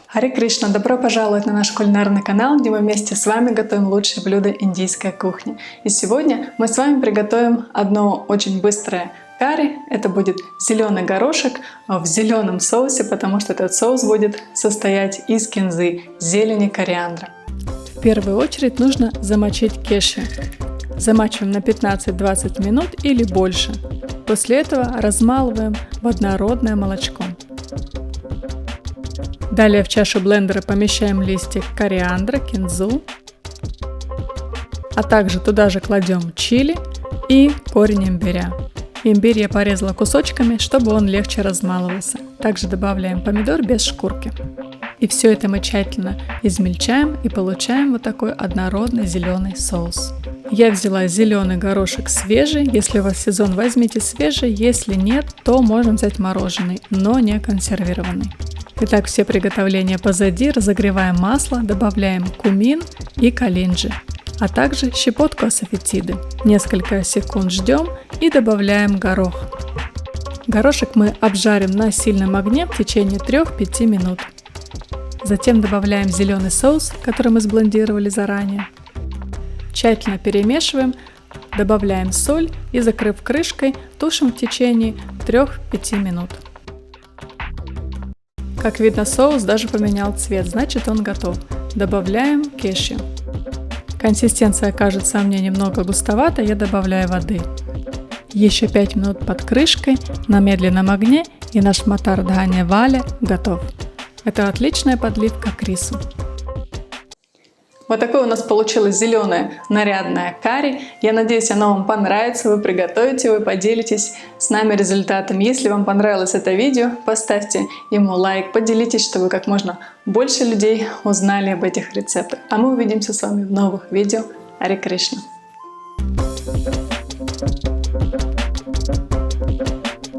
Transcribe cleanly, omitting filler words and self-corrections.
Харе Кришна! Добро пожаловать на наш кулинарный канал, где мы вместе с вами готовим лучшие блюда индийской кухни. И сегодня мы с вами приготовим одно очень быстрое карри. Это будет зеленый горошек в зеленом соусе, потому что этот соус будет состоять из кинзы, зелени кориандра. В первую очередь нужно замочить кешью. Замачиваем на 15-20 минут или больше. После этого размалываем в однородное молочко. Далее в чашу блендера помещаем листик кориандра, кинзу, а также туда же кладем чили и корень имбиря. Имбирь я порезала кусочками, чтобы он легче размалывался. Также добавляем помидор без шкурки. И все это мы тщательно измельчаем и получаем вот такой однородный зеленый соус. Я взяла зеленый горошек свежий. Если у вас сезон, возьмите свежий. Если нет, то можно взять мороженый, но не консервированный. Итак, все приготовления позади. Разогреваем масло, добавляем кумин и калинджи, а также щепотку асафетиды. Несколько секунд ждем и добавляем горох. Горошек мы обжарим на сильном огне в течение 3-5 минут. Затем добавляем зеленый соус, который мы сблендировали заранее. Тщательно перемешиваем, добавляем соль и, закрыв крышкой, тушим в течение 3-5 минут. Как видно, соус даже поменял цвет, значит он готов. Добавляем кешью. Консистенция кажется мне немного густовата, я добавляю воды. Еще 5 минут под крышкой на медленном огне, и наш матар дхания вали готов. Это отличная подливка к рису. Вот такое у нас получилось зеленое нарядное карри. Я надеюсь, оно вам понравится, вы приготовите его и поделитесь с нами результатом. Если вам понравилось это видео, поставьте ему лайк, поделитесь, чтобы как можно больше людей узнали об этих рецептах. А мы увидимся с вами в новых видео. Харе Кришна!